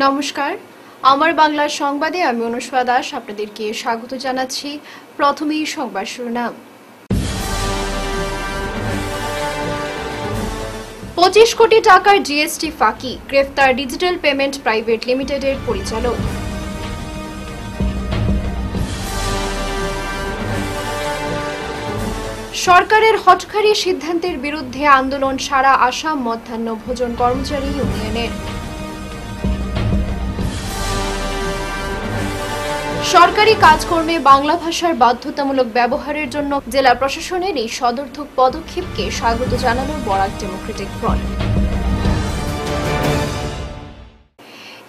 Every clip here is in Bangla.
নমস্কার, আমার বাংলার সংবাদে আমি অনুষ্কা দাস আপনাদেরকে স্বাগত জানাচ্ছি। প্রথমেই সংবাদ শিরোনাম। 25 কোটি টাকার জিএসটি ফাঁকি, গ্রেফতার ডিজিটাল পেমেন্ট প্রাইভেট লিমিটেডের পরিচালক। সরকারের হঠকারী সিদ্ধান্তের বিরুদ্ধে আন্দোলন সারা আসাম মধ্যাহ্ন ভোজন কর্মচারী ইউনিয়নের। সরকারি কাজকর্মে বাংলা ভাষার বাধ্যতামূলক ব্যবহারের জন্য জেলা প্রশাসনের এই সদর্থক পদক্ষেপকে স্বাগত জানালো বরাক ডেমোক্রেটিক ফ্রন্ট।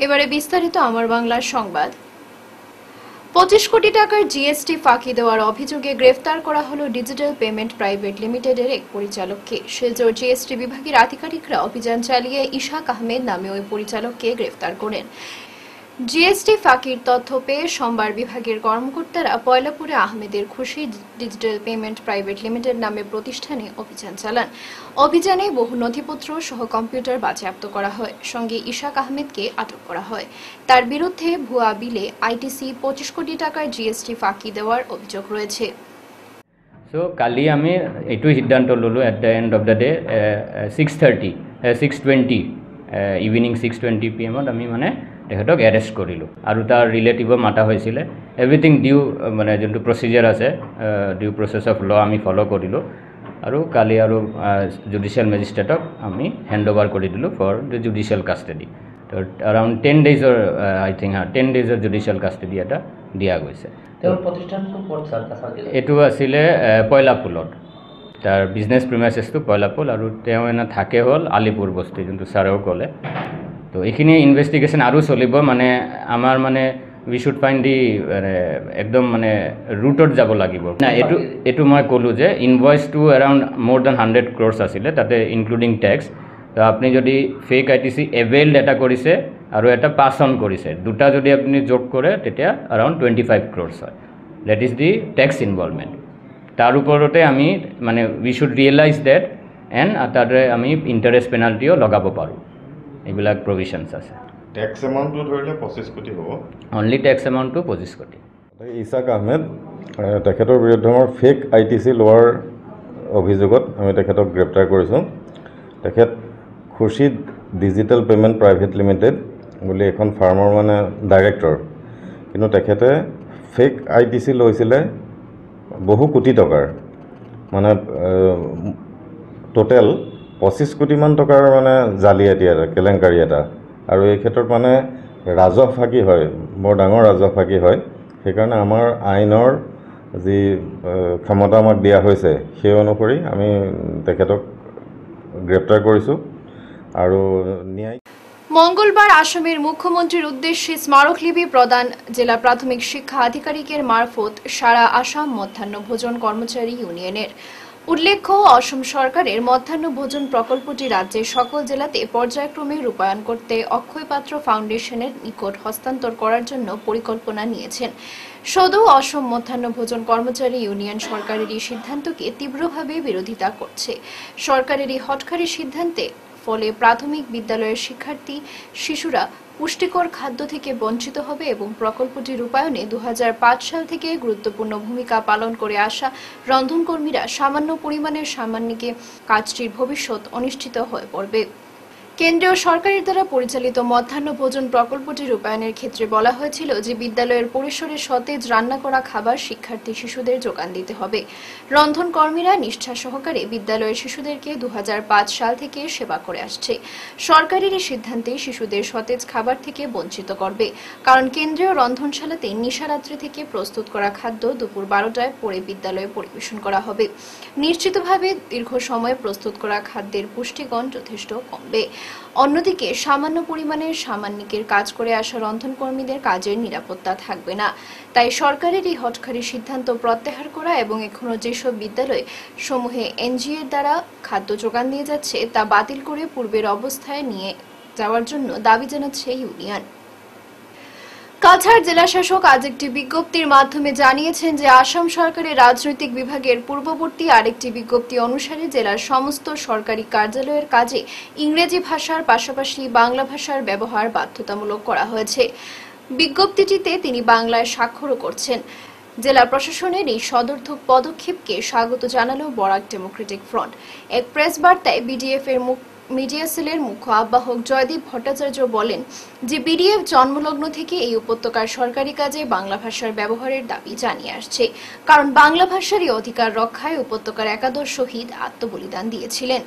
এবারে বিস্তারিত আমার বাংলার সংবাদ। 25 কোটি টাকার জিএসটি ফাঁকি দেওয়ার অভিযোগে গ্রেফতার করা হলো ডিজিটাল পেমেন্ট প্রাইভেট লিমিটেডের এক পরিচালককে। শিলচর জিএসটি বিভাগের আধিকারিকরা অভিযান চালিয়ে ইশাক আহমেদ নামে ওই পরিচালককে গ্রেফতার করেন। জিএসটি ফাঁকির তথ্য পেয়ে সোমবার বিভাগের কর্মকর্তারা পয়লাপুরে আহমেদের খুশি ডিজিটাল পেমেন্ট প্রাইভেট লিমিটেড নামে প্রতিষ্ঠানে অভিযান চালান। অভিযানে বহু নথিপত্র সহ কম্পিউটার বাজেয়াপ্ত করা হয়। সঙ্গে ইশাক আহমেদকে আটক করা হয়। তার বিরুদ্ধে ভুয়া বিলে আইটিসি 25 কোটি টাকার জিএসটি ফাঁকি দেওয়ার অভিযোগ রয়েছে। কালি আমি এইটো সিদ্ধান্ত ললো at the end of the day 6:20 evening 6:20 PM আমি মানে তেখেতক এৰেষ্ট কৰিলোঁ আৰু তাৰ ৰিলেটিভো মাতা হৈছিলে। এভৰিথিং ডিউ মানে যোনটো প্ৰচিজাৰ আছে ডিউ প্ৰচেছ অফ ল আমি ফ'ল' কৰিলোঁ আৰু কালি আৰু জুডিচিয়েল মেজিষ্ট্ৰেটক আমি হেণ্ড অভাৰ কৰি দিলোঁ ফৰ দ্য জুডিচিয়েল কাষ্টডি। তো এৰাউণ্ড 10 ডেইজৰ আই থিংক 10 ডেইজৰ জুডিচিয়েল কাষ্টডি এটা দিয়া গৈছে। এইটো আছিলে পয়লাপুলত, তাৰ বিজনেছ প্ৰিমাইচেছটো পয়লাপুল আৰু তেওঁ এনে থাকে হ'ল আলিপুৰ বস্তি, যোনটো ছাৰেও ক'লে। তো এইখিনি ইনভেষ্টিগেশ্যন আৰু চলিব, মানে আমাৰ মানে উই শুড ফাইণ্ড দি একদম মানে ৰুটত যাব লাগিব না। এইটো মই ক'লোঁ যে ইনভইচটো এৰাউণ্ড মোৰ দেন 100 crores আছিলে, তাতে ইনক্লুডিং টেক্স। তো আপুনি যদি ফেক আইটিচি এভেইল্ড এটা কৰিছে আৰু এটা পাছ অন কৰিছে, দুটা যদি আপুনি যোগ কৰে তেতিয়া এৰাউণ্ড 25 crores হয়। That is the tax involvement. তাৰ ওপৰতে আমি মানে we should realize that and তাতে আমি ইণ্টাৰেষ্ট পেনাল্টিও লগাব পাৰোঁ। এইবিলাক প্ৰভিশ্যনছ আছে। টেক্স এমাউণ্টটো ধৰিলে 25 কোটি হ'ব। অনলি টেক্স এমাউণ্টটো 25 কোটি। ইছাক আহমেদ, তেখেতৰ বিৰুদ্ধে আমাৰ ফেক আইটিচি লোৱাৰ অভিযোগত আমি তেখেতক গ্ৰেপ্তাৰ কৰিছোঁ। তেখেত খুৰ্ছিদ ডিজিটেল পেমেণ্ট প্ৰাইভেট লিমিটেড বুলি এখন ফাৰ্মৰ মানে ডাইৰেক্টৰ, কিন্তু তেখেতে ফেক আইটিচি লৈছিলে বহু কোটি টকাৰ, মানে টোটেল 25 কোটিমান টকাৰ মানে জালিয়াতি এটা, কেলেংকাৰী এটা। আৰু এই ক্ষেত্ৰত মানে ৰাজহ ফাঁকি হয়, বৰ ডাঙৰ ৰাজহ ফাঁকি হয়। সেইকাৰণে আমাৰ আইনৰ যি ক্ষমতা আমাক দিয়া হৈছে সেই অনুসৰি আমি তেখেতক গ্ৰেপ্তাৰ কৰিছোঁ আৰু ন্যায়। মঙ্গলবার আসামের মুখ্যমন্ত্রীর উদ্দেশ্যে স্মারকলিপি প্রদান জেলা প্রাথমিক শিক্ষা আধিকারিকের মারফত সারা আসাম মধ্যাহ্ন ভোজন কর্মচারী ইউনিয়নের। উল্লেখ্য, অসম সরকারের মধ্যাহ্ন ভোজন প্রকল্পটি রাজ্যের সকল জেলাতে পর্যায়ক্রমে রূপায়ণ করতে অক্ষয় পাত্র ফাউন্ডেশনের নিকট হস্তান্তর করার জন্য পরিকল্পনা নিয়েছেন। সদৌ অসম মধ্যাহ্ন ভোজন কর্মচারী ইউনিয়ন সরকারের এই সিদ্ধান্তকে তীব্রভাবে বিরোধিতা করছে। সরকারের এই হঠকারী সিদ্ধান্তে ফলে প্রাথমিক বিদ্যালয়ের শিক্ষার্থী শিশুরা পুষ্টিকর খাদ্য থেকে বঞ্চিত হবে এবং প্রকল্পটি রূপায়ণে 2005 সাল থেকে গুরুত্বপূর্ণ ভূমিকা পালন করে আসা রন্ধনকর্মীরা সামান্য পরিমাণের সামান্যকে কাজটির ভবিষ্যৎ অনিশ্চিত হয়ে পড়বে। কেন্দ্রীয় সরকারের দ্বারা পরিচালিত মধ্যাহ্ন ভোজন প্রকল্পটি রূপায়ণের ক্ষেত্রে বলা হয়েছিল যে বিদ্যালয়ের পরিসরে সতেজ রান্না করা খাবার শিক্ষার্থী শিশুদের যোগান দিতে হবে। রন্ধন কর্মীরা নিষ্ঠা সহকারে বিদ্যালয়ের শিশুদেরকে 2005 সাল থেকে সেবা করে আসছে। সরকারের এই সিদ্ধান্তে শিশুদের সতেজ খাবার থেকে বঞ্চিত করবে, কারণ কেন্দ্রীয় রন্ধনশালাতে নিশারাত্রি থেকে প্রস্তুত করা খাদ্য দুপুর 12টায় পরে বিদ্যালয়ে পরিবেশন করা হবে। নিশ্চিতভাবে দীর্ঘ সময় প্রস্তুত করা খাদ্যের পুষ্টিগুণ যথেষ্ট কমবে। অন্যদিকে সামান্য পরিমাণের সামান্যিকের কাজ করে আসা রন্ধনকর্মীদের কাজের নিরাপত্তা থাকবে না। তাই সরকারের এই হঠকারী সিদ্ধান্ত প্রত্যাহার করা এবং এখনো যেসব বিদ্যালয় সমূহে এনজিওর দ্বারা খাদ্য যোগান দিয়ে যাচ্ছে তা বাতিল করে পূর্বের অবস্থায় নিয়ে যাওয়ার জন্য দাবি জানাচ্ছে ইউনিয়ন। কাছাড় জেলাশাসক আজ একটি বিজ্ঞপ্তির মাধ্যমে জানিয়েছেন যে আসাম সরকারের রাজনৈতিক বিভাগের পূর্ববর্তী আরেকটি বিজ্ঞপ্তি অনুসারে জেলার সমস্ত সরকারি কার্যালয়ের কাজে ইংরেজি ভাষার পাশাপাশি বাংলা ভাষার ব্যবহার বাধ্যতামূলক করা হয়েছে। বিজ্ঞপ্তিটিতে তিনি বাংলায় স্বাক্ষরও করছেন। জেলা প্রশাসনের এই সদর্থক পদক্ষেপকে স্বাগত জানালো বরাক ডেমোক্রেটিক ফ্রন্ট। এক প্রেস বার্তায় বিডিএফ এর মিডিয়া সেলের মুখ্য আহ্বায়ক জয়দীপ ভট্টাচার্য বলেন যে বিডিএফ জন্মলগ্ন থেকে এই উপত্যকার সরকারি কাজে বাংলা ভাষার ব্যবহারের দাবি জানিয়ে আসছে, কারণ বাংলা ভাষারই অধিকার রক্ষায় উপত্যকার একাদশ শহীদ আত্মবলিদান দিয়েছিলেন।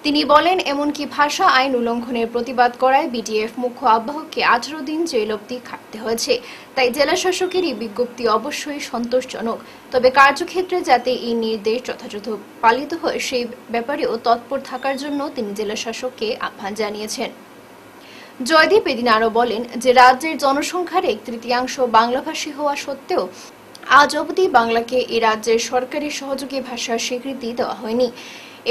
তিনি বলেন এমনকি ভাষা আইন উল্লঙ্ঘনের প্রতিবাদ করায় বিডিএফ মুখ্য আহ্বায়ককে 18 দিন জেল অবধি খাটতে হয়েছে। তাই জেলা শাসকের এই বিজ্ঞপ্তি অবশ্যই সন্তোষজনক, তবে কার্যক্ষেত্রে যাতে এই নির্দেশ যথাযথ পালিত হয় সেই ব্যাপারেও তৎপর থাকার জন্য তিনি জেলা শাসককে আহ্বান জানিয়েছেন। জয়দীপ এদিন আরও বলেন যে রাজ্যের জনসংখ্যার 1/3 বাংলাভাষী হওয়া সত্ত্বেও আজ অবধি বাংলাকে এই রাজ্যের সরকারি সহযোগী ভাষার স্বীকৃতি দেওয়া হয়নি।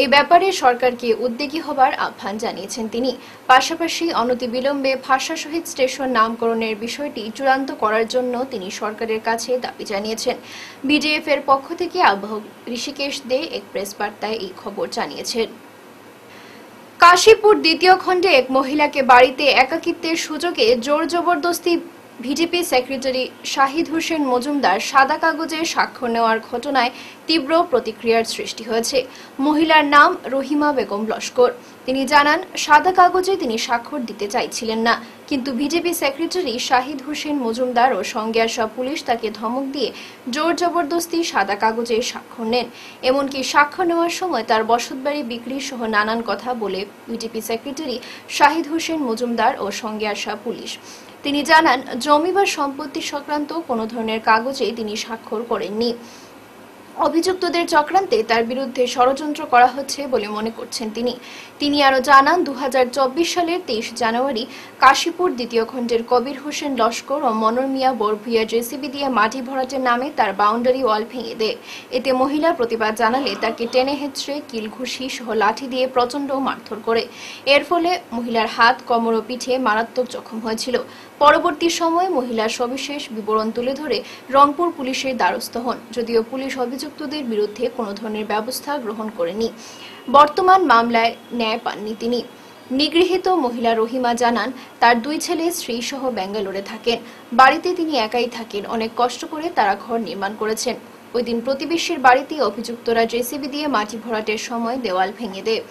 এই ব্যাপারে সরকারকে উদ্যোগী হবার আহ্বান জানিয়েছেন তিনি। পাশাপাশি অনতিবিলম্বে ভাষা শহীদ স্টেশন নামকরণের বিষয়টি চূড়ান্ত করার জন্য তিনি সরকারের কাছে দাবি জানিয়েছেন। বিডিএফ এর পক্ষ থেকে আহ্বায়ক ঋষিকেশ দে এক প্রেস বার্তায় এই খবর জানিয়েছেন। কাশীপুর দ্বিতীয় খণ্ডে এক মহিলাকে বাড়িতে একাকিত্বের সুযোগে জোর জবরদস্তি ভিডিপি সেক্রেটারি শাহিদ হোসেন মজুমদার সাদা কাগজে স্বাক্ষর নেওয়ার ঘটনায় তীব্র প্রতিক্রিয়ার সৃষ্টি হয়েছে। মহিলার নাম রহিমা বেগম লস্কর। তিনি জানান সাদা কাগজে তিনি স্বাক্ষর দিতে চাইছিলেন না, কিন্তু ভিডিপি সেক্রেটারি শাহিদ হোসেন মজুমদার ও সঙ্গে আসা পুলিশ তাকে ধমক দিয়ে জোর জবরদস্তি সাদা কাগজে স্বাক্ষর নেন। এমনকি স্বাক্ষর নেওয়ার সময় তার বসতবাড়ি বিক্রি সহ নানান কথা বলে ভিডিপি সেক্রেটারি শাহিদ হোসেন মজুমদার ও সঙ্গে আসা পুলিশ। তিনি জানান জমি বা সম্পত্তি সংক্রান্ত কোনো ধরনের কাগজে তিনি স্বাক্ষর করেননি। অভিযুক্তদের চক্রান্তে তার বিরুদ্ধে ষড়যন্ত্র করা হচ্ছে বলে মনে করছেন তিনি আরও জানান 2024 সালের 23 জানুয়ারি কাশীপুর দ্বিতীয় খণ্ডের কবির হোসেন লস্কর ও মনোর মিয়া বরভুইয়া জেসিবি দিয়ে মাটি ভরাটের নামে তার বাউন্ডারি ওয়াল ভেঙে দেয়। এতে মহিলা প্রতিবাদ জানালে তাকে টেনে হেঁচড়ে কিল ঘুষি সহ লাঠি দিয়ে প্রচণ্ড মারধর করে। এর ফলে মহিলার হাত, কোমর ও পিঠে মারাত্মক জখম হয়েছিল। পরবর্তী সময়ে মহিলার সবিশেষ বিবরণ তুলে ধরে রংপুর পুলিশের দ্বারস্থ হন, যদিও পুলিশ অভিযুক্তদের বিরুদ্ধে কোনো ধরনের ব্যবস্থা গ্রহণ করেনি। বর্তমান মামলায় ন্যায় পাননি তিনি। নিগৃহীত মহিলা রহিমা জানান তার 2 ছেলে স্ত্রী সহ ব্যাঙ্গালোরে থাকেন। বাড়িতে তিনি একাই থাকেন। অনেক কষ্ট করে তারা ঘর নির্মাণ করেছেন। ওই দিন প্রতিবেশীর বাড়িতে অভিযুক্তরা জেসিবি দিয়ে মাটি ভরাটের সময় দেওয়াল ভেঙে দেয়।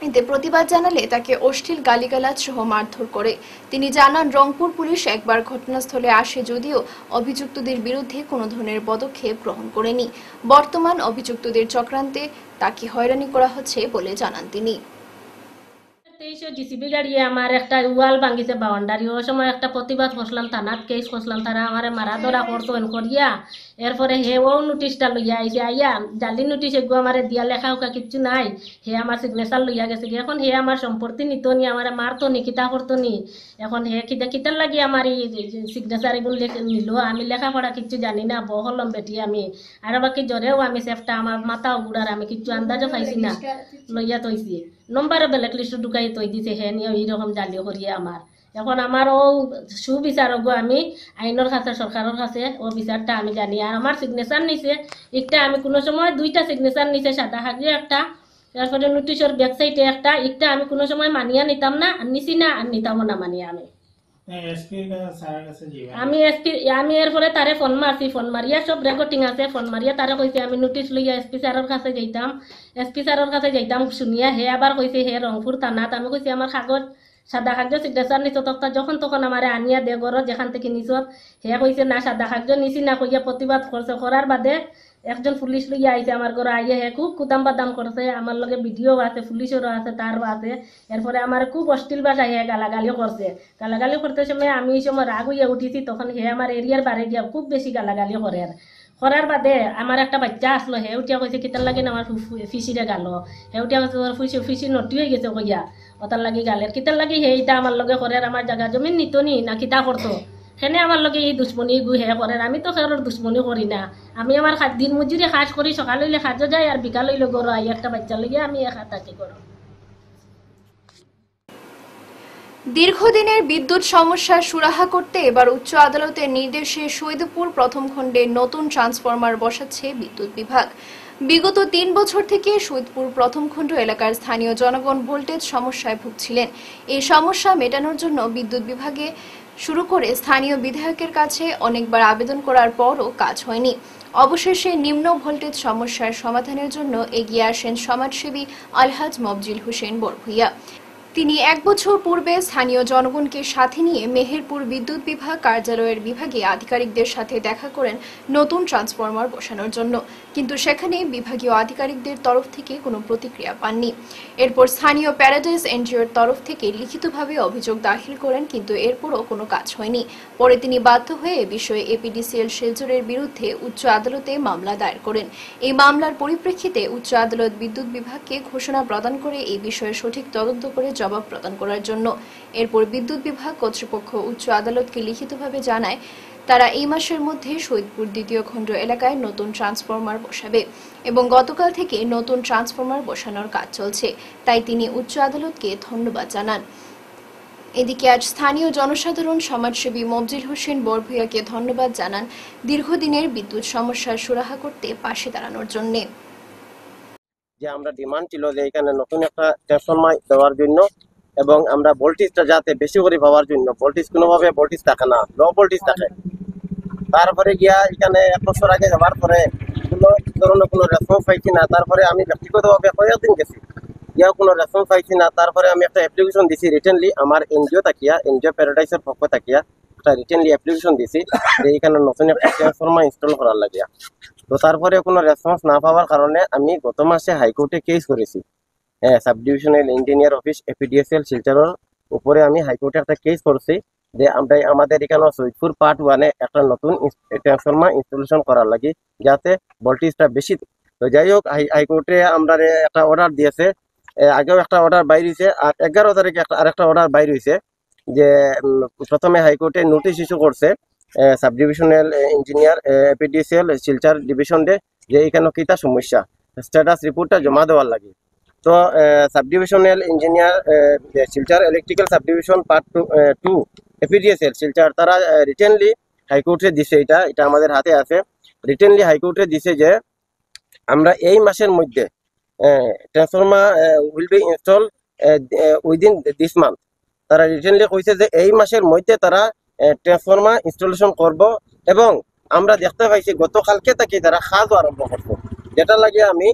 এতে প্রতিবাদ জানালে তাকে অশ্লীল গালিগালাজ সহ মারধর করে। তিনি জানান রংপুর পুলিশ একবার ঘটনাস্থলে আসে যদিও অভিযুক্তদের বিরুদ্ধে কোনো ধরনের পদক্ষেপ গ্রহণ করেনি। বর্তমান অভিযুক্তদের চক্রান্তে তাকে হয়রানি করা হচ্ছে বলে জানান তিনি। 23 জিসিবি গাড়িয়ে আমার একটা ওয়াল ভাঙিছে বাউন্ডারি। ও সময় একটা প্রতিবাদ করলাম, থানাত কেস করলাম, তারা আমার মারা ধরা করতো করিয়া। এরপরে হে ও নোটিশটা লইয়া আইসে, আইয়া জালি নোটিশ এগু আমার দিয়া লেখা উকা কিচ্ছু নাই। হে আমার সিগনেচার লইয়া গেছে। এখন হে আমার সম্পত্তি নিত নি, আমার মারতো নি, কিতা করতো নি। এখন হে কিতার লাগি আমার এই সিগনেচার এগুলো নিল। আমি লেখাপড়া কিচ্ছু জানি না, বহলম বেটি আমি। আর বাকি জ্বরেও আমি সেফটা আমার মাথা গুড়ার আমি কিচ্ছু আন্দাজও পাইছি না, লইয়া তৈছি। নম্বরে ব্ল্যাক লিস্ট ঢুকাই তৈ দিছে। হে নিয়ে এইরকম জালিও করিয়া আমার। এখন আমার ও সুবিচারক আমি আইনের কাছে, সরকারের কাছে ও বিচারটা আমি জানি। আর আমার সিগনেচার নিছে একটা, আমি কোনো সময় 2টা সিগনেচার নিছে, সাদা কাগজে একটা, তারপরে নোটিশের ব্যাক সাইডে একটা আমি কোনো সময় মানিয়া নিতাম না, আর নিছি না, আর নিতামও না মানিয়া আমি এরপরে তারে ফোন মারছি। ফোন মারিয়া সব রেকর্ডিং আছে। ফোন মারিয়া তারে কইছে আমি নোটিশ লইয়া এসপি স্যারের কাছে যাইতাম। এসপি স্যারের কাছে যাইতাম শুনিয়া হে আবার কইছে হে রংপুর থানাত। আমি কইছি আমার কাগজ সাদা কাগজ সিগনেচার নিছ তখন যখন আমার আনিয়া দে ঘর যেখান থেকে নিছ। হে কইছে না সাদা কাগজ নিছি না, কইয়া প্রতিবাদ করছে। করার বাদে একজন পুলিশ লইয়া আইছে আমার ঘরে। আইয়া হে খুব কুদাম বাদাম করছে। আমার লগে ভিডিও আছে, পুলিশেরও আছে, তারও আছে। এরপরে আমার খুব অশ্লীল ভাষায় হে গালাগালিও করছে। গালাগালি করতে সময় আমি এই সময় রাগ হইয়া উঠিছি। তখন হে আমার এরিয়ার বারে গিয়া খুব বেশি গালাগালি করে। করার বাদে আমার একটা বাচ্চা আসলো। হে উঠিয়া কইছে কিতার লাগে না আমার ফিসিরে গাল। হে উঠিয়া কইছে ফিসি নটি হয়ে গেছে কইয়া ওটার লাগি গালের। কিতার লাগি হে এটা আমার লগে করে আমার জায়গা জমিন নিত নি না কিতা করতো। সেনে আমার লগে এই দুশ্মনী গু হে করে। আমি তো খেরোর দুশ্মনী করি না। আমি আমার দিন মজুরি কাজ করি, সকাল হইলে কাজও যাই আর বিকাল হইলে গরো আই একটা বাচ্চা লইয়া আমি একা থাকি করো। দীর্ঘদিনের বিদ্যুৎ সমস্যার সুরাহা করতে এবার উচ্চ আদালতের নির্দেশে সৈয়দপুর প্রথম খণ্ডে নতুন ট্রান্সফরমার বসাচ্ছে বিদ্যুৎ বিভাগ। বিগত 3 বছর থেকে সৈয়দপুর প্রথম খণ্ড এলাকার স্থানীয় জনগণ ভোল্টেজ সমস্যায় ভুগছিলেন। এই সমস্যা মেটানোর জন্য বিদ্যুৎ বিভাগে শুরু করে স্থানীয় বিধায়কের কাছে অনেকবার আবেদন করার পরও কাজ হয়নি। অবশেষে নিম্ন ভোল্টেজ সমস্যার সমাধানের জন্য এগিয়ে আসেন সমাজসেবী আলহাজ মফজিল হোসেন বরভূঁইয়া। তিনি 1 বছর পূর্বে স্থানীয় জনগণকে সাথে নিয়ে মেহেরপুর বিদ্যুৎ বিভাগ কার্যালয়ের বিভাগে আধিকারিকদের সাথে দেখা করেন নতুন ট্রান্সফরমার বসানোর জন্য, কিন্তু সেখানে বিভাগীয় আধিকারিকদের তরফ থেকে কোনো প্রতিক্রিয়া পাননি। এরপর স্থানীয় প্যারাডাইস এনজিওর তরফ থেকে লিখিতভাবে অভিযোগ দাখিল করেন, কিন্তু এরপরও কোনো কাজ হয়নি। পরে তিনি বাধ্য হয়ে এ বিষয়ে এপিডিসিএল শিলচরের বিরুদ্ধে উচ্চ আদালতে মামলা দায়ের করেন। এই মামলার পরিপ্রেক্ষিতে উচ্চ আদালত বিদ্যুৎ বিভাগকে ঘোষণা প্রদান করে এই বিষয়ে সঠিক তদন্ত করে জবাব প্রদান করার জন্য। এরপর বিদ্যুৎ বিভাগ কর্তৃপক্ষ উচ্চ আদালতকে লিখিতভাবে জানায় তারা এই মাসের মধ্যে সৈয়দপুর দ্বিতীয় খণ্ড এলাকায় নতুন ট্রান্সফরমার বসাবে এবং গতকাল থেকে নতুন ট্রান্সফরমার বসানোর কাজ চলছে, তাই তিনি উচ্চ আদালতকে ধন্যবাদ জানান। এদিকে আজ স্থানীয় জনসাধারণ সমাজসেবী মফজিল হোসেন বরভূঁইয়াকে ধন্যবাদ জানান দীর্ঘদিনের বিদ্যুৎ সমস্যার সুরাহা করতে পাশে দাঁড়ানোর জন্য। যে আমরা ডিমান্ড ছিল যে এখানে নতুন একটা ট্রান্সফরমার দেওয়ার জন্য এবং আমরা ভোল্টেজটা যাতে বেশি করে পাওয়ার জন্য, ভোল্টেজ কোনোভাবে ভোল্টেজ থাকে না, লো ভোল্টেজ থাকে। তারপরে গিয়া এখানে 1 বছর আগে যাওয়ার পরে কোনো ধরনের কোনো রেসপন্স পাইছি না। তারপরে আমি ব্যক্তিগতভাবে কয়েকদিন গেছি, গিয়াও কোনো রেসপন্স পাইছি না। তারপরে আমি একটা অ্যাপ্লিকেশন দিছি রিটেনলি, আমার এনজিও থাকিয়া, এনজিও প্যারাডাইসের পক্ষ থাকিয়া একটা রিটেনলি অ্যাপ্লিকেশন দিছি যে এখানে নতুন একটা ট্রান্সফরমার ইনস্টল করার লাগিয়া। তো তারপরে কোনো রেসপন্স না পাওয়ার কারণে আমি গত মাসে হাইকোর্টে কেস করেছি। সাব ডিভিশনাল ইঞ্জিনিয়ার অফিস এপিডিএসএল শিলচরের উপরে আমি হাইকোর্টে একটা কেস করছি যে আমরা আমাদের এখানে সৈয়দপুর পার্ট 1-এ একটা নতুন ট্রান্সফরমার ইনস্টলেশন করার লাগি যাতে ভোল্টেজটা বেশি। তো যাই হোক, হাইকোর্টে আমরা একটা অর্ডার দিয়েছে, আগেও একটা অর্ডার বাইর হয়েছে, আর 11 তারিখে আরেকটা অর্ডার বাইর হয়েছে যে প্রথমে হাইকোর্টে নোটিশ ইস্যু করছে sub divisional engineer APDCL Silchar division day যে এখানে কিতা সমস্যা, স্ট্যাটাস রিপোর্টটা জমা দেওয়ার লাগে। তো sub divisional engineer Silchar electrical sub division part 2 APDCL Silchar তারা রিটেনলি হাইকোর্টে দিছে, এটা আমাদের হাতে আছে। রিটেনলি হাইকোর্টে দিছে যে আমরা এই মাসের মধ্যে transformer will be install within this month. তারা রিটেনলি কইছে যে এই মাসের মধ্যে তারা ট্রান্সফরমার ইনস্টলেশন করব এবং আমরা দেখতে পাইছি গতকালকে থেকে তারা কাজও আরম্ভ করবো, যেটা লাগে আমি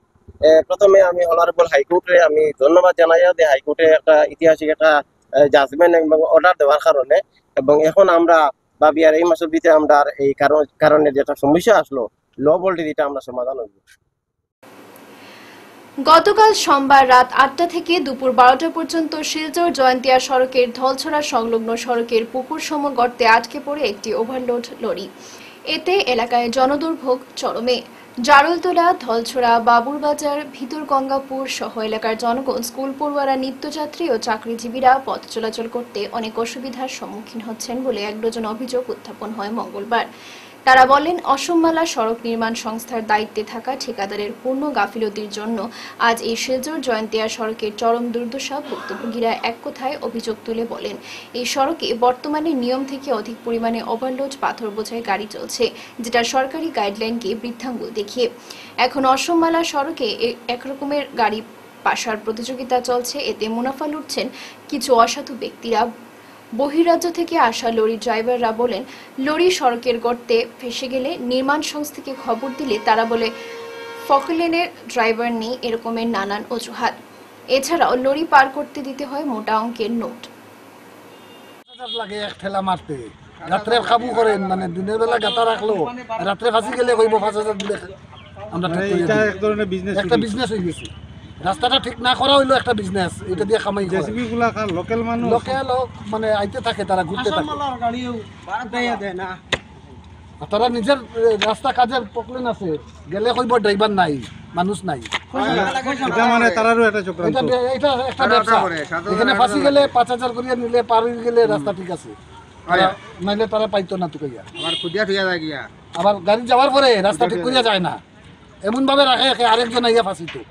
প্রথমে আমি অনারেবল হাইকোর্টে আমি ধন্যবাদ জানাই যে হাইকোর্টে একটা ঐতিহাসিক একটা জাজমেন্ট এবং অর্ডার দেওয়ার কারণে, এবং এখন আমরা ভাবি আর এই মাসের ভিতরে আমরা এই কারণে যেটা সমস্যা আসলো লো ভোল্টেজ এটা আমরা সমাধান হইব। গতকাল সোমবার রাত 8টা থেকে দুপুর 12টা পর্যন্ত শিলচর জয়ন্তিয়া সড়কের ধলছড়া সংলগ্ন সড়কের পুকুরসম গর্তে আটকে পড়ে একটি ওভারলোড লরি। এতে এলাকায় জনদুর্ভোগ চরমে। জারুলতলা, ধলছড়া, বাবুরবাজার, ভিতর গঙ্গাপুর সহ এলাকার জনগণ, স্কুল পড়ুয়ারা, নিত্যযাত্রী ও চাকরিজীবীরা পথ চলাচল করতে অনেক অসুবিধার সম্মুখীন হচ্ছেন বলে 1 ডজন অভিযোগ উত্থাপন হয় মঙ্গলবার। তারা বলেন, অসমমালা সড়ক নির্মাণ সংস্থার দায়িত্বে থাকা ঠিকাদারের পূর্ণ গাফিলতির জন্য আজ এই শিলচর জয়ন্তিয়া সড়কের চরম দুর্দশা ভুক্তভোগীরা এক কথায় অভিযোগ তুলে বলেন, এই সড়কে বর্তমানে নিয়ম থেকে অধিক পরিমাণে ওভারলোড পাথর বোঝাই গাড়ি চলছে, যেটা সরকারি গাইডলাইনকে বৃদ্ধাঙ্গুল দেখিয়ে। এখন অসমমালা সড়কে একরকমের গাড়ি পাশার প্রতিযোগিতা চলছে, এতে মুনাফা লুটছেন কিছু অসাধু ব্যক্তিরা। বহিরাজ্য থেকে আসা লরি ড্রাইভাররা বলেন, লরি সড়কের গর্তে ফেসে গেলে নির্মাণ সংস্থাকে খবর দিলে তারা বলে ফকলেনের ড্রাইভার নেই, এরকমের নানান অজুহাত। এছাড়াও লরি পার করতে দিতে হয় মোটা অঙ্কের নোট। লাগে এক ঠেলা মারতে রাত্রে কাবু করেন, মানে দিনের বেলা গাতা রাখলো, রাত্রে ফাঁসি গেলে কইব 5,000 দিলে আমরা এটা এক ধরনের বিজনেস, একটা বিজনেস হয়ে গেছে। রাস্তাটা ঠিক না করা হইলো একটা বিজনেস, এটা দিয়ে কামাই করে। জেসিবি গুলা কার লোকাল মানুষ, লোকাল মানে আইতে থাকে, তারা ঘুরতে থাকে, গাড়িও ভাড়া দেয় না। তারা নিজের রাস্তা কাজের প্রবলেম আছে, গেলে কইব ড্রাইভার নাই, মানুষ নাই। এটা মানে তারারও একটা চক্রান্ত, এটা একটা ব্যবসা। এখানে ফাঁসি গেলে 5,000 করিয়া নিলে পার হয়ে গেলে রাস্তা ঠিক আছে, নাইলে তারা পাইতো না। তো কইয়া আবার খুদিয়া থিয়া যায় গিয়া, আবার গাড়ি যাওয়ার পরে রাস্তা ঠিক করিয়া যায় না, এমন ভাবে রাখে আরেকজন আইয়া ফাঁসিতো,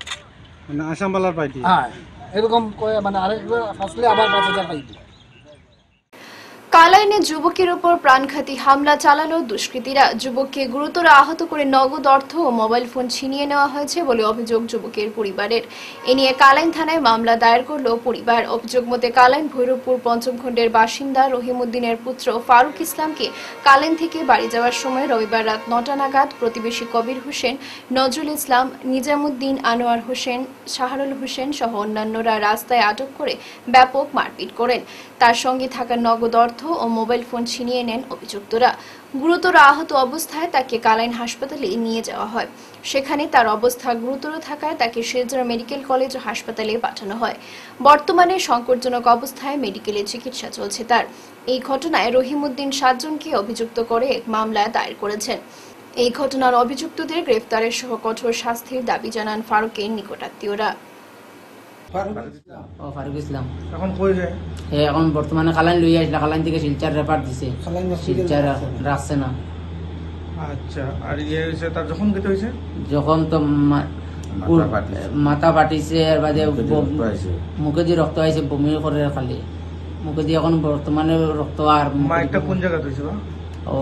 মানে আসামবালার পাইতি। হ্যাঁ, এরকম কয়ে মানে আরেকজন ফাঁসলে আবার 5,000 পাইতো। কালাইনে যুবকের উপর প্রাণঘাতী হামলা চালালো দুষ্কৃতীরা। যুবককে গুরুতর আহত করে নগদ অর্থ ও মোবাইল ফোন ছিনিয়ে নেওয়া হয়েছে বলে অভিযোগ যুবকের পরিবারের। এ নিয়ে কালাইন থানায় মামলা দায়ের করল পরিবার। অভিযোগ মতে কালাইন ভৈরবপুর পঞ্চম খণ্ডের বাসিন্দা রহিমউদ্দিনের পুত্র ফারুক ইসলামকে কালাইন থেকে বাড়ি যাওয়ার সময় রবিবার রাত ৯টা নাগাদ প্রতিবেশী কবির হোসেন, নজরুল ইসলাম, নিজামুদ্দিন, আনোয়ার হোসেন, শাহরুল হোসেন সহ অন্যান্যরা রাস্তায় আটক করে ব্যাপক মারপিট করেন। তার সঙ্গে থাকা নগদ অর্থ ও মোবাইল ফোন ছিনিয়ে নেন অভিযুক্তরা। গুরুতর আহত অবস্থায় তাকে কালাইন হাসপাতালে নিয়ে যাওয়া হয়। সেখানে তার অবস্থা গুরুতর থাকায় তাকে শিলচর মেডিকেল কলেজ ও হাসপাতালে পাঠানো হয়। বর্তমানে সংকটজনক অবস্থায় মেডিকেলে চিকিৎসা চলছে তার। এই ঘটনায় রহিমউদ্দিন 7 জনকে অভিযুক্ত করে এক মামলা দায়ের করেছেন। এই ঘটনার অভিযুক্তদের গ্রেফতারের সহ কঠোর শাস্তির দাবি জানান ফারুকের নিকটাত্মীয়রা। ফারুক ইসলাম এখন কই যায়? এখন বর্তমানে কালাইন লইয়া আসলে কালাইন থেকে শিলচর রেফার দিছে, শিলচর রাখছে না। আচ্ছা, আর ইয়ে হয়েছে তার যখন কেটে হয়েছে? যখন তো মাথা পাটিছে, এর বাদে মুখে দিয়ে রক্ত হয়েছে, বমি করে খালি মুখে দিয়ে। এখন বর্তমানে রক্ত আর মাইকটা কোন জায়গায় হয়েছে? ও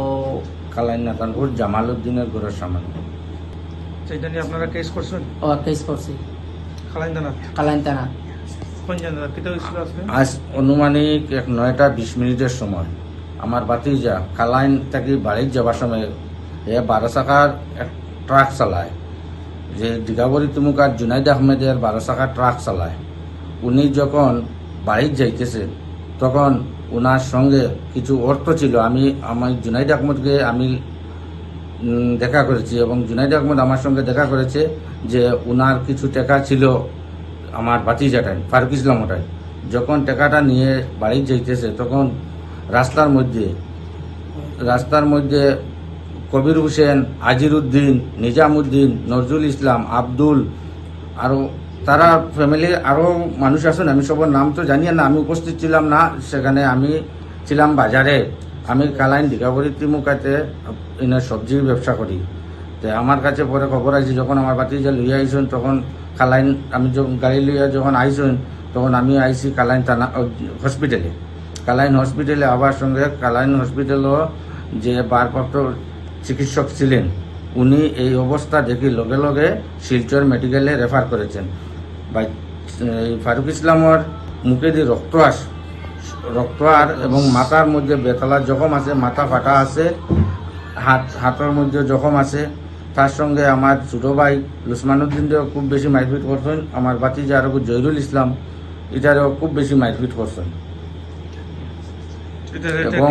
কালাইন নাতানপুর জামালউদ্দিনের ঘরের সামনে। সেটা নিয়ে আপনারা কেস করছেন? ও কেস করছি কালাইন থানা। কোন জায়গা কেটে হয়েছিল আজকে? আজ অনুমানিক 9টা 20 মিনিটের সময় আমার বাতিজা কালাইন থেকে বাড়ির যাবার সময় 12 চাকার এক ট্রাক চালায়, যে দিঘাবরী তুমুকার জুনাইদ আহমেদের 12 চাকার ট্রাক চালায়। উনি যখন বাড়ির যাইতেছে তখন ওনার সঙ্গে কিছু অর্থ ছিল। আমি জুনাইদ আহমদকে আমি দেখা করেছি এবং জুনাইদ আহমদ আমার সঙ্গে দেখা করেছে যে ওনার কিছু টাকা ছিল আমার ভাতিজাটাই ফারুক ইসলামটাই। যখন টাকাটা নিয়ে বাড়ি যাইতেছে তখন রাস্তার মধ্যে কবির হোসেন, আজিরউদ্দিন, নিজামুদ্দিন, নজরুল ইসলাম, আব্দুল, আরও তারা ফ্যামিলির আরও মানুষ আছেন। আমি সবার নাম তো জানি না, আমি উপস্থিত ছিলাম না সেখানে। আমি ছিলাম বাজারে। আমি কালাইন দিঘাবরী তিমুকাতে সবজির ব্যবসা করি। তো আমার কাছে পরে খবর আছে, যখন আমার বাতিজা লইয়া আইসেন তখন কালাইন, আমি যখন গাড়ি লইয়া যখন আইসেন তখন আমি আইসি কালাইন থানা হসপিটালে। কালাইন হসপিটালে আবার সঙ্গে কালাইন হসপিটালও যে ভারপ্রাপ্ত চিকিৎসক ছিলেন উনি এই অবস্থা দেখি লগে লগে শিলচর মেডিকেলে রেফার করেছেন। ফারুক ইসলামের মুখে দিয়ে রক্ত আর এবং মাথার মধ্যে বেতলা জখম আছে, মাথা ফাটা আছে, হাতের মধ্যে জখম আছে। তার সঙ্গে আমার ছোটো ভাই লুসমানুদ্দিনও খুব বেশি মারপিট করছেন। আমার ভাতিজা আর জহিরুল ইসলাম এটারও খুব বেশি মারপিট করছেন। এবং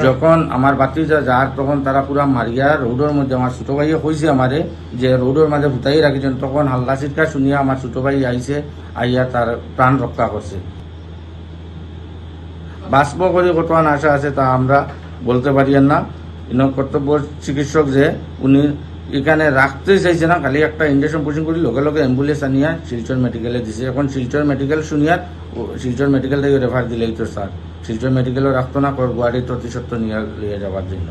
যখন আমার ভাতিজা যার তখন তারা পুরা মারিয়া রোডের মধ্যে, আমার ছোটো ভাইয়ে কইছে আমারে যে রোডের মাঝে ফুটাই রাখিছেন। তখন হাল্লা চিৎকার শুনিয়া আমার ছোটো ভাই আইছে, আইয়া তার প্রাণ রক্ষা করছে। বাষ্প করে কতক্ষণ আশা আছে তা আমরা বলতে পারি না। কর্তব্য চিকিৎসক যে উনি এখানে রাখতেই চাইছে না, খালি একটা ইঞ্জেকশন পুশিং করে লগে লগে অ্যাম্বুলেন্স আনিয়া শিলচর মেডিকেলে দিছে। এখন শিলচর মেডিকেল শুনিয়া শিলচর মেডিকেল থেকে রেফার দিলেই তো স্যার শিলচর মেডিকেলও রাখতো না, গুয়াহাটি অতিসত্ত্ব নিয়ে যাওয়ার জন্য।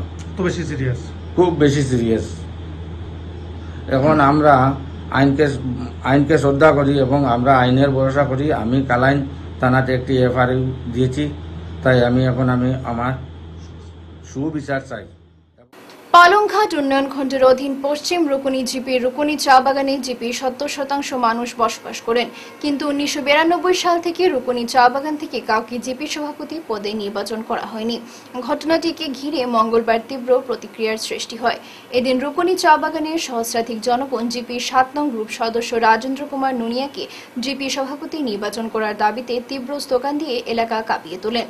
খুব বেশি সিরিয়াস। এখন আমরা আইনকে শ্রদ্ধা করি এবং আমরা আইনের ভরসা করি। আমি কালাইন থানাতে একটি এফআইআর দিয়েছি, তাই আমি আমার সুবিচার চাই। পালংঘাট উন্নয়ন খণ্ডের অধীন পশ্চিম রুকুনি জিপির রুকুনি চা বাগানে জিপি 70% মানুষ বসবাস করেন, কিন্তু 1992 সাল থেকে রুকুনি চা বাগান থেকে কাউকে জিপি সভাপতি পদে নির্বাচন করা হয়নি। ঘটনাটিকে ঘিরে মঙ্গলবার তীব্র প্রতিক্রিয়ার সৃষ্টি হয়। এদিন রুকুনি চা বাগানের সহস্রাধিক জনগণ জিপি 7 নং গ্রুপ সদস্য রাজেন্দ্র কুমার নুনিয়াকে জিপি সভাপতি নির্বাচন করার দাবিতে তীব্র স্লোগান দিয়ে এলাকা কাঁপিয়ে তোলেন।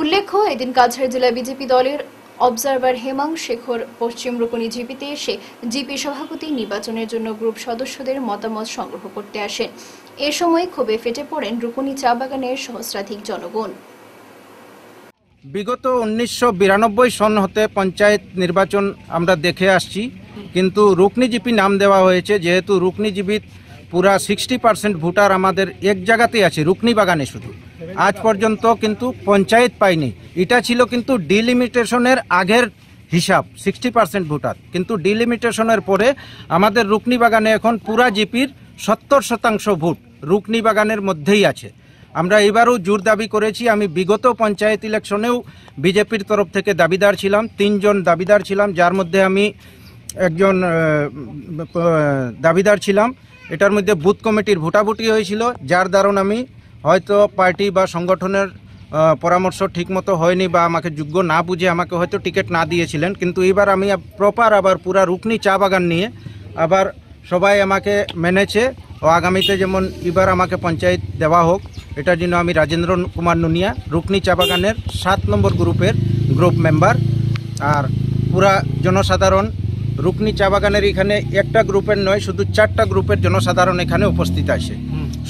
উল্লেখ্য, এদিন কাছাড় জেলা বিজেপি দলের অবজারভার হেমাং শেখর পশ্চিম রুকুনি জিপিতে এসে জিপি সভাপতি নির্বাচনের জন্য গ্রুপ সদস্যদের মতামত সংগ্রহ করতে আসেন। এ সময় ক্ষোভে ফেটে পড়েন রুকুনি চা বাগানের সহস্রাধিক জনগণ। বিগত 1992 সন হতে পঞ্চায়েত নির্বাচন আমরা দেখে আসছি, কিন্তু রুকনি জিপি নাম দেওয়া হয়েছে যেহেতু রুকনি জিপিত পুরা 60% ভোটার আমাদের এক জায়গাতেই আছে, রুকনি বাগানে শুধু। আজ পর্যন্ত কিন্তু পঞ্চায়েত পাইনি। এটা ছিল কিন্তু ডিলিমিটেশনের আগের হিসাব, 60% ভোটার। কিন্তু ডিলিমিটেশনের পরে আমাদের রুকনি বাগানে এখন পুরা জিপির 70% ভোট রুকনি বাগানের মধ্যেই আছে। আমরা এবারও জোর দাবি করেছি। আমি বিগত পঞ্চায়েত ইলেকশনেও বিজেপির তরফ থেকে দাবিদার ছিলাম, 3 জন দাবিদার ছিলাম, যার মধ্যে আমি একজন দাবিদার ছিলাম। এটার মধ্যে বুথ কমিটির ভোটাভুটি হয়েছিল, যার দারুণ আমি হয়তো পার্টি বা সংগঠনের পরামর্শ ঠিকমতো হয়নি বা আমাকে যোগ্য না বুঝে আমাকে হয়তো টিকিট না দিয়েছিলেন। কিন্তু এবার আমি প্রপার আবার পুরা রুকনি চা বাগান নিয়ে আবার সবাই আমাকে মেনেছে ও আগামীতে যেমন এবার আমাকে পঞ্চায়েত দেওয়া হোক, এটার জন্য আমি রাজেন্দ্র কুমার নুনিয়া রুকনি চা বাগানের 7 নম্বর গ্রুপের গ্রুপ মেম্বার। আর পুরা জনসাধারণ রুকনি চা বাগানের এখানে একটা গ্রুপের নয়, শুধু 4টা গ্রুপের জনসাধারণ এখানে উপস্থিত আছে।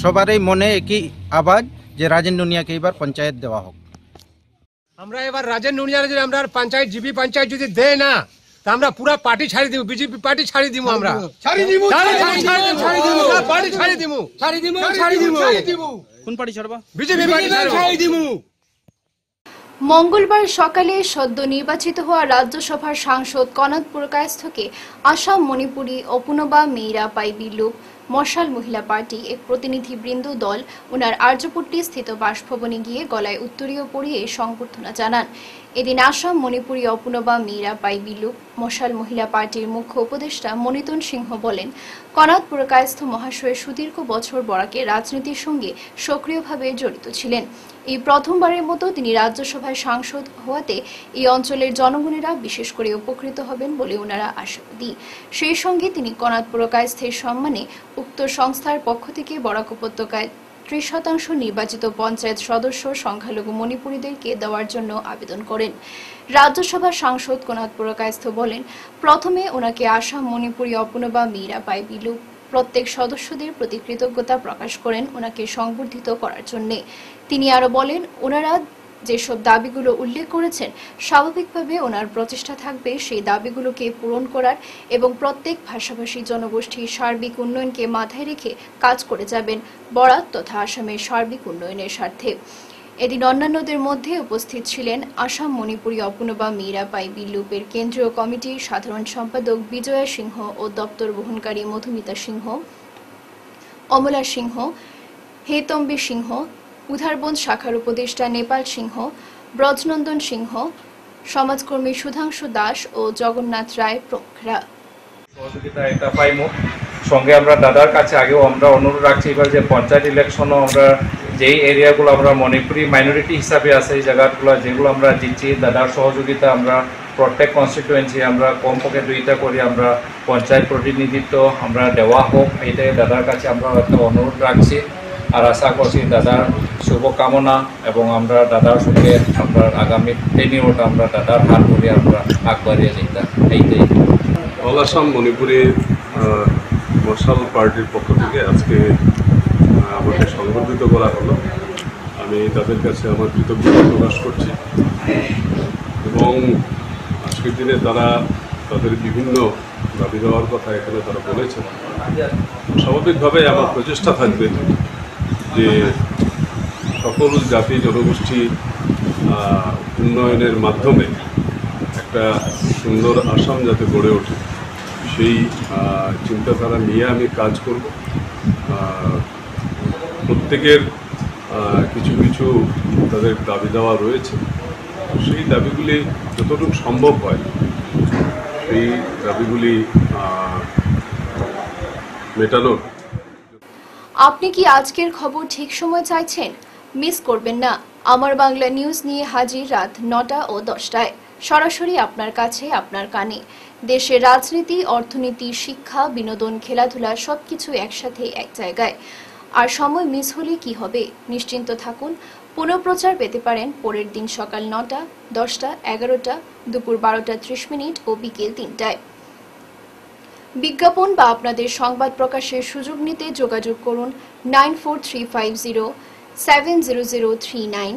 সবারই মনে একই আওয়াজ যে রাজেন নুনিয়াকে এবার পঞ্চায়েত দেওয়া হোক। আমরা এবার রাজেন নুনিয়ার যদি আমরা পঞ্চায়েত জিবি পঞ্চায়েত যদি দেয় না, তা আমরা পুরা পার্টি ছাড়ি দিব, বিজেপি পার্টি ছাড়ি দিব, আমরা ছাড়ি দিব, পার্টি ছাড়ি দিব, ছাড়ি দিব, ছাড়ি দিব। কোন পার্টি ছাড়বা? বিজেপি পার্টি ছাড়ি দিব। মঙ্গলবার সকালে সদ্য নির্বাচিত হওয়া রাজ্যসভার সাংসদ কনাদ পুরকায়স্থকে আসাম মণিপুরী অপুনবা মেইরা পাই বিলুপ মশাল মহিলা পার্টি এক প্রতিনিধিবৃন্দ দল ওনার আর্যপট্টি স্থিত বাসভবনে গিয়ে গলায় উত্তরীয় পরিয়ে সংবর্ধনা জানান। এদিন আসাম মণিপুরী অপুনবা মেইরা পাই বিলুপ মশাল মহিলা পার্টির মুখ্য উপদেষ্টা মনিতন সিংহ বলেন, কনাদ পুরকায়স্থ মহাশয় সুদীর্ঘ বছর বরাকে রাজনীতির সঙ্গে সক্রিয়ভাবে জড়িত ছিলেন। এই প্রথমবারের মতো তিনি রাজ্যসভায় সাংসদ হওয়াতে এই অঞ্চলের জনগণেরা বিশেষ করে উপকৃত হবেন বলে ওনারা আশাবাদী। সেই সঙ্গে তিনি কনাদ পুরকায়স্থের সম্মানে উক্ত সংস্থার পক্ষ থেকে বরাক উপত্যকায় 30% নির্বাচিত পঞ্চায়েত সদস্য সংখ্যালঘু মণিপুরীদেরকে দেওয়ার জন্য আবেদন করেন। রাজ্যসভার সাংসদ কনাদ পুরকায়স্থ বলেন, প্রথমে ওনাকে আসাম মণিপুরী অপুনবা মেইরা পাই বিলুপ প্রত্যেক সদস্যদের প্রতি কৃতজ্ঞতা প্রকাশ করেন ওনাকে সংবর্ধিত করার জন্য। তিনি আরো বলেন, ওনারা যেসব দাবিগুলো উল্লেখ করেছেন স্বাভাবিকভাবে ওনার প্রচেষ্টা থাকবে সেই দাবিগুলোকে পূরণ করার এবং প্রত্যেক ভাষাভাষী জনগোষ্ঠীর সার্বিক উন্নয়নকে মাথায় রেখে কাজ করে যাবেন বরাক তথা আসামের সার্বিক উন্নয়নের স্বার্থে। এদিন অন্যান্যদের মধ্যে উপস্থিত ছিলেন আসাম মণিপুরী অপুনবা মেইরা পাই বিলুপের কেন্দ্রীয় কমিটির সাধারণ সম্পাদক বিজয়া সিংহ ও দপ্তর বহনকারী মধুমিতা সিংহ, অমলা সিংহ, হেতম্বী সিংহ, উধারবন শাখার উপদেষ্টা নেপাল সিংহ, ব্রজনন্দন সিংহ, সমাজকর্মী সুধাংশু দাস ও জগন্নাথ রায় প্রমুখরা। সহযোগিতা এটা পাইমু। সঙ্গে আমরা দাদার কাছে আগেও আমরা অনুরোধ রাখছি এবার যে পঞ্চায়েত ইলেকশনও আমরা যেই এরিয়াগুলো আমরা মণিপুরি মাইনরিটি হিসাবে আছে এই জায়গাগুলো যেগুলো আমরা দিচ্ছি দাদার সহযোগিতা আমরা প্রত্যেক কনস্টিটুয়েন্সি আমরা কমপক্ষে 2টা করে আমরা পঞ্চায়েত প্রতিনিধিত্ব আমরা দেওয়া হোক, এইটাই দাদার কাছে আমরা একটা অনুরোধ রাখছি। আর আশা করছি দাদার শুভকামনা এবং আমরা দাদার সঙ্গে আমরা আগামী টেনিওরটা আমরা দাদার হাত ধরে আমরা আগবাড়িয়ে যেতাম। এইটাই অল আসাম মণিপুরি মশাল পার্টির পক্ষ থেকে আজকে আমাকে সংবর্ধিত করা হলো। আমি তাদের কাছে আমার কৃতজ্ঞতা প্রকাশ করছি এবং আজকের দিনে তারা তাদের বিভিন্ন দাবি দেওয়ার কথা এখানে তারা বলেছেন। স্বাভাবিকভাবে আমার প্রচেষ্টা থাকবে যে সকল জাতি জনগোষ্ঠী উন্নয়নের মাধ্যমে একটা সুন্দর আসাম যাতে গড়ে ওঠে সেই চিন্তাধারা নিয়ে আমি কাজ করব। প্রত্যেকের কিছু কিছু তাদের দাবি দেওয়া রয়েছে, সেই দাবিগুলি যতটুকু সম্ভব হয় সেই দাবিগুলি মেটানোর। আপনি কি আজকের খবর ঠিক সময় চাইছেন? মিস করবেন না। আমার বাংলা নিউজ নিয়ে হাজির রাত 9টা ও 10টায়, সরাসরি আপনার কাছে আপনার কানে। দেশের রাজনীতি, অর্থনীতি, শিক্ষা, বিনোদন, খেলাধুলা সবকিছু একসাথে এক জায়গায়। আর সময় মিস হলে কি হবে, নিশ্চিন্ত থাকুন। পুনঃপ্রচার পেতে পারেন পরের দিন সকাল 9টা, 10টা, 11টা, দুপুর 12টা 30 মিনিট ও বিকেল 3টায়। বিজ্ঞাপন বা আপনাদের সংবাদ প্রকাশের সুযোগ নিতে যোগাযোগ করুন 9435070039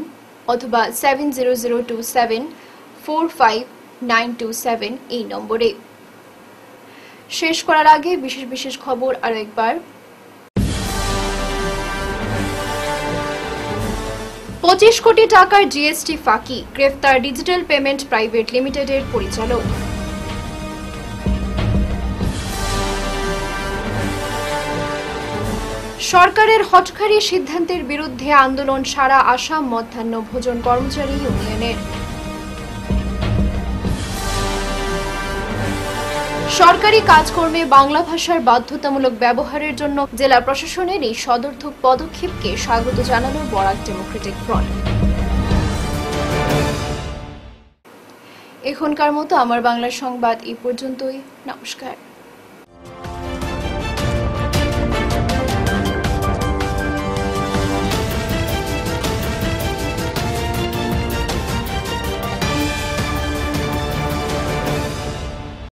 অথবা 7002745927 এই নম্বরে। শেষ করার আগে বিশেষ বিশেষ খবর আরো একবার। 25 কোটি টাকার জিএসটি ফাঁকি, গ্রেফতার ডিজিটাল পেমেন্ট প্রাইভেট লিমিটেডের পরিচালক। সরকারের হঠকারী সিদ্ধান্তের বিরুদ্ধে আন্দোলন সারা আসাম মধ্যাহ্ন ভোজন কর্মচারী ইউনিয়নের। সরকারি কাজকর্মে বাংলা ভাষার বাধ্যতামূলক ব্যবহারের জন্য জেলা প্রশাসনের এই সদর্থক পদক্ষেপকে স্বাগত জানালো বরাক ডেমোক্রেটিক ফ্রন্ট। এখনকার মতো আমার বাংলা সংবাদ এই পর্যন্তই। নমস্কার।